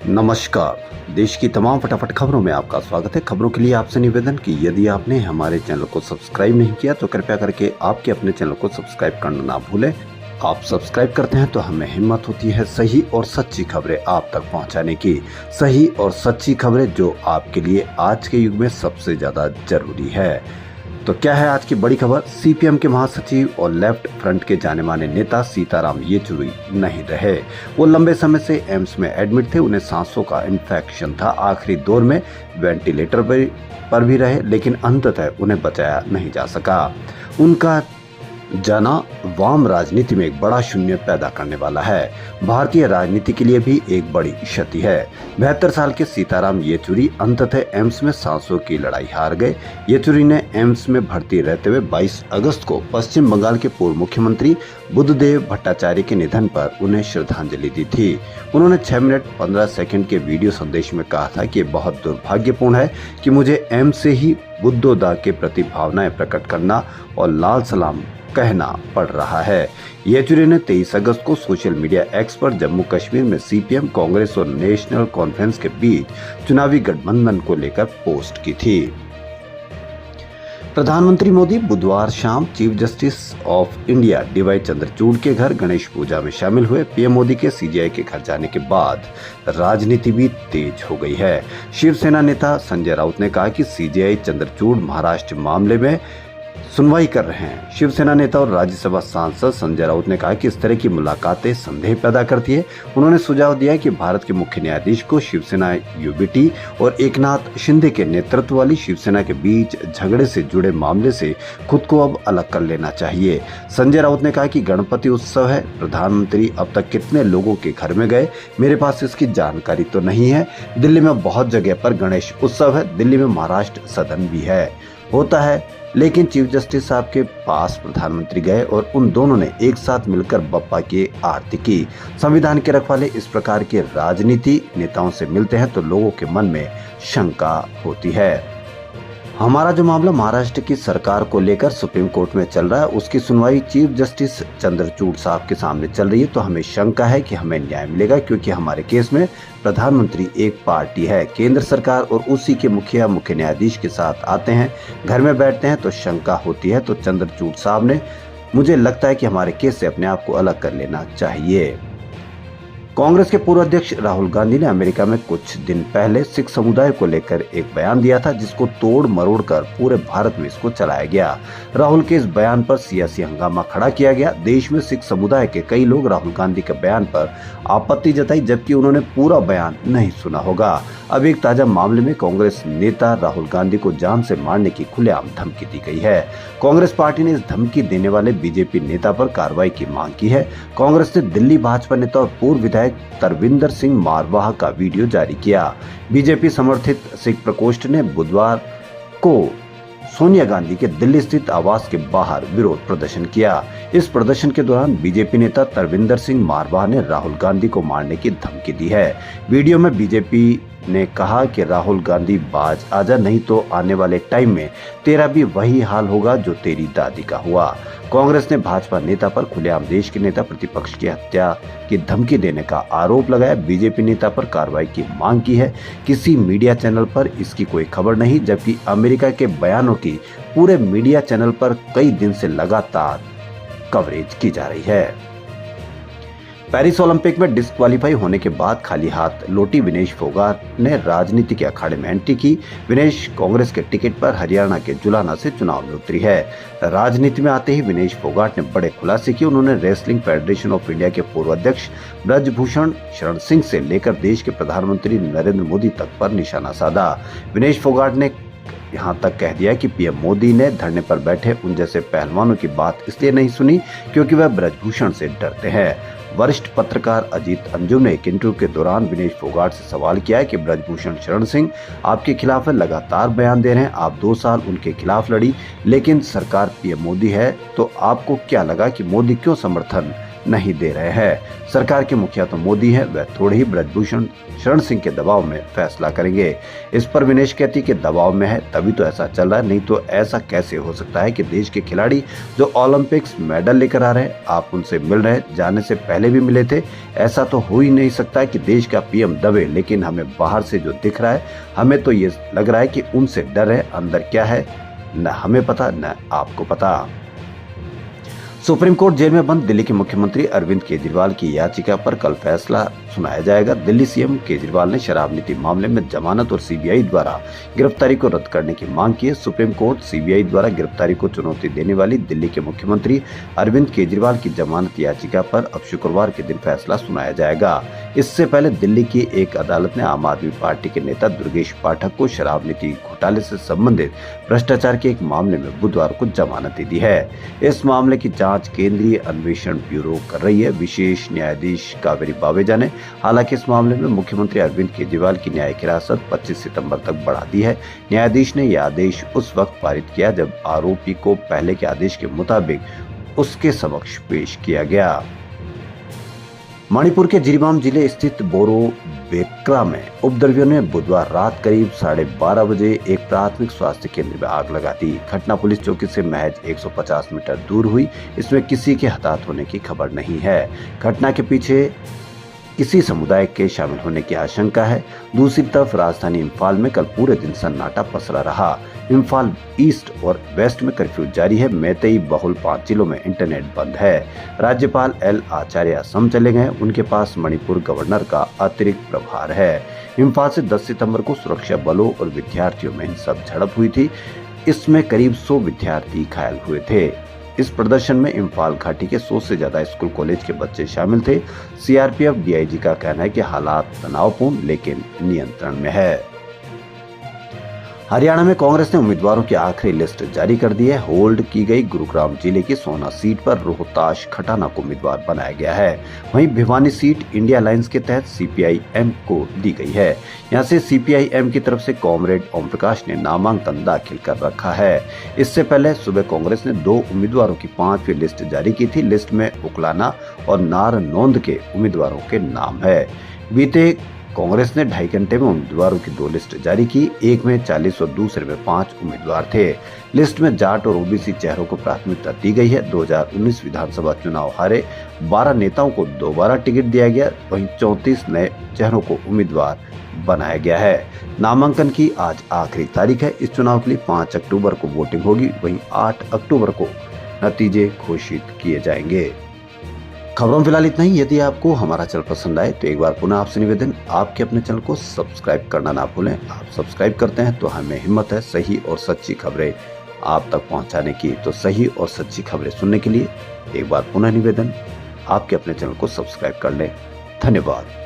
नमस्कार। देश की तमाम फटाफट खबरों में आपका स्वागत है। खबरों के लिए आपसे निवेदन कि यदि आपने हमारे चैनल को सब्सक्राइब नहीं किया तो कृपया करके आपके अपने चैनल को सब्सक्राइब करना ना भूलें। आप सब्सक्राइब करते हैं तो हमें हिम्मत होती है सही और सच्ची खबरें आप तक पहुंचाने की। सही और सच्ची खबरें जो आपके लिए आज के युग में सबसे ज्यादा जरूरी है। तो क्या है आज की बड़ी खबर? सीपीएम के महासचिव और लेफ्ट फ्रंट के जाने माने नेता सीताराम येचुरी नहीं रहे। वो लंबे समय से एम्स में एडमिट थे। उन्हें सांसों का इन्फेक्शन था। आखिरी दौर में वेंटिलेटर पर भी रहे, लेकिन अंततः उन्हें बचाया नहीं जा सका। उनका जाना वाम राजनीति में एक बड़ा शून्य पैदा करने वाला है। भारतीय राजनीति के लिए भी एक बड़ी क्षति है। 72 साल के सीताराम येचुरी अंततः एम्स में सांसों की लड़ाई हार गए। येचुरी ने एम्स में भर्ती रहते हुए 22 अगस्त को पश्चिम बंगाल के पूर्व मुख्यमंत्री बुद्धदेव भट्टाचार्य के निधन पर उन्हें श्रद्धांजलि दी थी। उन्होंने 6 मिनट 15 सेकंड के वीडियो संदेश में कहा था कि बहुत दुर्भाग्यपूर्ण है कि मुझे एम्स से ही बुद्धोदा के प्रति भावनाएं प्रकट करना और लाल सलाम कहना पड़ रहा है। येचुरी ने 23 अगस्त को सोशल मीडिया एक्स पर जम्मू कश्मीर में सीपीएम, कांग्रेस और नेशनल कॉन्फ्रेंस के बीच चुनावी गठबंधन को लेकर पोस्ट की थी। प्रधानमंत्री मोदी बुधवार शाम chief justice of India DY Chandrachud के घर गणेश पूजा में शामिल हुए। पीएम मोदी के सीजीआई के घर जाने के बाद राजनीति भी तेज हो गई है। शिवसेना नेता संजय राउत ने कहा कि सीजीआई चंद्रचूड़ महाराष्ट्र मामले में सुनवाई कर रहे हैं। शिवसेना नेता और राज्यसभा सांसद संजय राउत ने कहा कि इस तरह की मुलाकातें संदेह पैदा करती है। उन्होंने सुझाव दिया कि भारत के मुख्य न्यायाधीश को शिवसेना यूबीटी और एकनाथ शिंदे के नेतृत्व वाली शिवसेना के बीच झगड़े से जुड़े मामले से खुद को अब अलग कर लेना चाहिए। संजय राउत ने कहा कि गणपति उत्सव है। प्रधानमंत्री अब तक कितने लोगों के घर में गए, मेरे पास इसकी जानकारी तो नहीं है। दिल्ली में बहुत जगह पर गणेश उत्सव है। दिल्ली में महाराष्ट्र सदन भी होता है, लेकिन चीफ जस्टिस साहब के पास प्रधानमंत्री गए और उन दोनों ने एक साथ मिलकर बप्पा की आरती की। संविधान के रखवाले इस प्रकार के राजनीति नेताओं से मिलते हैं तो लोगों के मन में शंका होती है। हमारा जो मामला महाराष्ट्र की सरकार को लेकर सुप्रीम कोर्ट में चल रहा है, उसकी सुनवाई चीफ जस्टिस चंद्रचूड़ साहब के सामने चल रही है, तो हमें शंका है कि हमें न्याय मिलेगा, क्योंकि हमारे केस में प्रधानमंत्री एक पार्टी है, केंद्र सरकार और उसी के मुखिया मुख्य न्यायाधीश के साथ आते हैं, घर में बैठते हैं, तो शंका होती है। तो चंद्रचूड़ साहब ने, मुझे लगता है कि हमारे केस से अपने आप को अलग कर लेना चाहिए। कांग्रेस के पूर्व अध्यक्ष राहुल गांधी ने अमेरिका में कुछ दिन पहले सिख समुदाय को लेकर एक बयान दिया था, जिसको तोड़ मरोड़ कर पूरे भारत में इसको चलाया गया। राहुल के इस बयान पर सियासी हंगामा खड़ा किया गया। देश में सिख समुदाय के कई लोग राहुल गांधी के बयान पर आपत्ति जताई, जबकि उन्होंने पूरा बयान नहीं सुना होगा। अब एक ताजा मामले में कांग्रेस नेता राहुल गांधी को जान से मारने की खुलेआम धमकी दी गई है। कांग्रेस पार्टी ने इस धमकी देने वाले बीजेपी नेता पर कार्रवाई की मांग की है। कांग्रेस ने दिल्ली भाजपा नेता और पूर्व विधायक तरविंदर सिंह मारवाह का वीडियो जारी किया। बीजेपी समर्थित सिख प्रकोष्ठ ने बुधवार को सोनिया गांधी के दिल्ली स्थित आवास के बाहर विरोध प्रदर्शन किया। इस प्रदर्शन के दौरान बीजेपी नेता तरविंदर सिंह मारवाह ने राहुल गांधी को मारने की धमकी दी है। वीडियो में बीजेपी ने कहा कि राहुल गांधी बाज आजा, नहीं तो आने वाले टाइम में तेरा भी वही हाल होगा जो तेरी दादी का हुआ। कांग्रेस ने भाजपा नेता पर खुलेआम देश के नेता प्रतिपक्ष की हत्या की धमकी देने का आरोप लगाया। बीजेपी नेता पर कार्रवाई की मांग की है। किसी मीडिया चैनल पर इसकी कोई खबर नहीं, जबकि अमेरिका के बयानों की पूरे मीडिया चैनल पर कई दिन से लगातार कवरेज की जा रही है। पेरिस ओलंपिक में डिस्क्वालीफाई होने के बाद खाली हाथ लौटी विनेश फोगाट ने राजनीति के अखाड़े में एंट्री की। विनेश कांग्रेस के टिकट पर हरियाणा के जुलाना से चुनाव में उतरी है। राजनीति में आते ही विनेश फोगाट ने बड़े खुलासे किए। उन्होंने रेसलिंग फेडरेशन ऑफ इंडिया के पूर्व अध्यक्ष ब्रजभूषण शरण सिंह से लेकर देश के प्रधानमंत्री नरेंद्र मोदी तक पर निशाना साधा। विनेश फोगाट ने यहाँ तक कह दिया कि पीएम मोदी ने धरने पर बैठे उन जैसे पहलवानों की बात इसलिए नहीं सुनी क्योंकि वह ब्रजभूषण से डरते हैं। वरिष्ठ पत्रकार अजीत अंजुम ने एक इंटरव्यू के दौरान विनेश फोगाट से सवाल किया है कि ब्रजभूषण शरण सिंह आपके खिलाफ लगातार बयान दे रहे हैं, आप 2 साल उनके खिलाफ लड़ी, लेकिन सरकार पीएम मोदी है, तो आपको क्या लगा कि मोदी क्यों समर्थन नहीं दे रहे हैं। सरकार के मुखिया तो मोदी हैं, वह थोड़े ही ब्रजभूषण शरण सिंह के दबाव में फैसला करेंगे। इस पर विनेश कहती के दबाव में है, तभी तो ऐसा चल रहा है, नहीं तो ऐसा कैसे हो सकता है कि देश के खिलाड़ी जो ओलंपिक्स मेडल लेकर आ रहे हैं, आप उनसे मिल रहे हैं, जाने से पहले भी मिले थे। ऐसा तो हो ही नहीं सकता है कि देश का पीएम दबे, लेकिन हमें बाहर से जो दिख रहा है, हमें तो ये लग रहा है कि उनसे डर है। अंदर क्या है न हमें पता न आपको पता। सुप्रीम कोर्ट जेल में बंद दिल्ली के मुख्यमंत्री अरविंद केजरीवाल की याचिका पर कल फैसला सुनाया जाएगा। दिल्ली सीएम केजरीवाल ने शराब नीति मामले में जमानत और सीबीआई द्वारा गिरफ्तारी को रद्द करने की मांग की है। सुप्रीम कोर्ट सीबीआई द्वारा गिरफ्तारी को चुनौती देने वाली दिल्ली के मुख्यमंत्री अरविंद केजरीवाल की जमानत याचिका पर अब शुक्रवार के दिन फैसला सुनाया जाएगा। इससे पहले दिल्ली की एक अदालत ने आम आदमी पार्टी के नेता दुर्गेश पाठक को शराब नीति घोटाले से संबंधित भ्रष्टाचार के एक मामले में बुधवार को जमानत दी है। इस मामले की जांच केंद्रीय अन्वेषण ब्यूरो कर रही है। विशेष न्यायाधीश कावेरी बावेजा ने हालांकि इस मामले में मुख्यमंत्री अरविंद केजरीवाल की न्यायिक हिरासत 25 सितंबर तक बढ़ा दी है। न्यायाधीश ने यह आदेश उस वक्त पारित किया जब आरोपी को पहले के आदेश के मुताबिक उसके समक्ष पेश किया गया। मणिपुर के जिरीबाम जिले स्थित बोरो बेक्रा में उपद्रवियों ने बुधवार रात करीब 12:30 बजे एक प्राथमिक स्वास्थ्य केंद्र में आग लगा दी। घटना पुलिस चौकी से महज 150 मीटर दूर हुई। इसमें किसी के हताहत होने की खबर नहीं है। घटना के पीछे किसी समुदाय के शामिल होने की आशंका है। दूसरी तरफ राजधानी इम्फाल में कल पूरे दिन सन्नाटा पसरा रहा। इम्फाल ईस्ट और वेस्ट में कर्फ्यू जारी है। मैतेई बहुल 5 जिलों में इंटरनेट बंद है। राज्यपाल एल आचार्य असम चले गए। उनके पास मणिपुर गवर्नर का अतिरिक्त प्रभार है। इम्फाल से 10 सितंबर को सुरक्षा बलों और विद्यार्थियों में हिंसक झड़प हुई थी। इसमें करीब 100 विद्यार्थी घायल हुए थे। इस प्रदर्शन में इम्फाल घाटी के 100 से ज्यादा स्कूल कॉलेज के बच्चे शामिल थे। सीआरपीएफ डीआईजी का कहना है कि हालात तनावपूर्ण लेकिन नियंत्रण में है। हरियाणा में कांग्रेस ने उम्मीदवारों की आखिरी लिस्ट जारी कर दी है। होल्ड की गई गुरुग्राम जिले की सोना सीट पर रोहताश खटाना को उम्मीदवार बनाया गया है। वहीं भिवानी सीट इंडिया अलायंस के तहत सीपीआईएम को दी गई है। यहां से सीपीआईएम की तरफ से कॉमरेड ओम प्रकाश ने नामांकन दाखिल कर रखा है। इससे पहले सुबह कांग्रेस ने 2 उम्मीदवारों की 5वीं लिस्ट जारी की थी। लिस्ट में उकलाना और नारनौंद के उम्मीदवारों के नाम है। बीते कांग्रेस ने 2.5 घंटे में उम्मीदवारों की 2 लिस्ट जारी की। एक में 40 और दूसरे में 5 उम्मीदवार थे। लिस्ट में जाट और ओबीसी चेहरों को प्राथमिकता दी गई है। 2019 विधानसभा चुनाव हारे 12 नेताओं को दोबारा टिकट दिया गया। वहीं 34 नए चेहरों को उम्मीदवार बनाया गया है। नामांकन की आज आखिरी तारीख है। इस चुनाव के लिए 5 अक्टूबर को वोटिंग होगी। वहीं 8 अक्टूबर को नतीजे घोषित किए जाएंगे। खबरों में फिलहाल इतना ही। यदि आपको हमारा चैनल पसंद आए तो एक बार पुनः आपसे निवेदन, आपके अपने चैनल को सब्सक्राइब करना ना भूलें। आप सब्सक्राइब करते हैं तो हमें हिम्मत है सही और सच्ची खबरें आप तक पहुंचाने की। तो सही और सच्ची खबरें सुनने के लिए एक बार पुनः निवेदन, आपके अपने चैनल को सब्सक्राइब कर लें। धन्यवाद।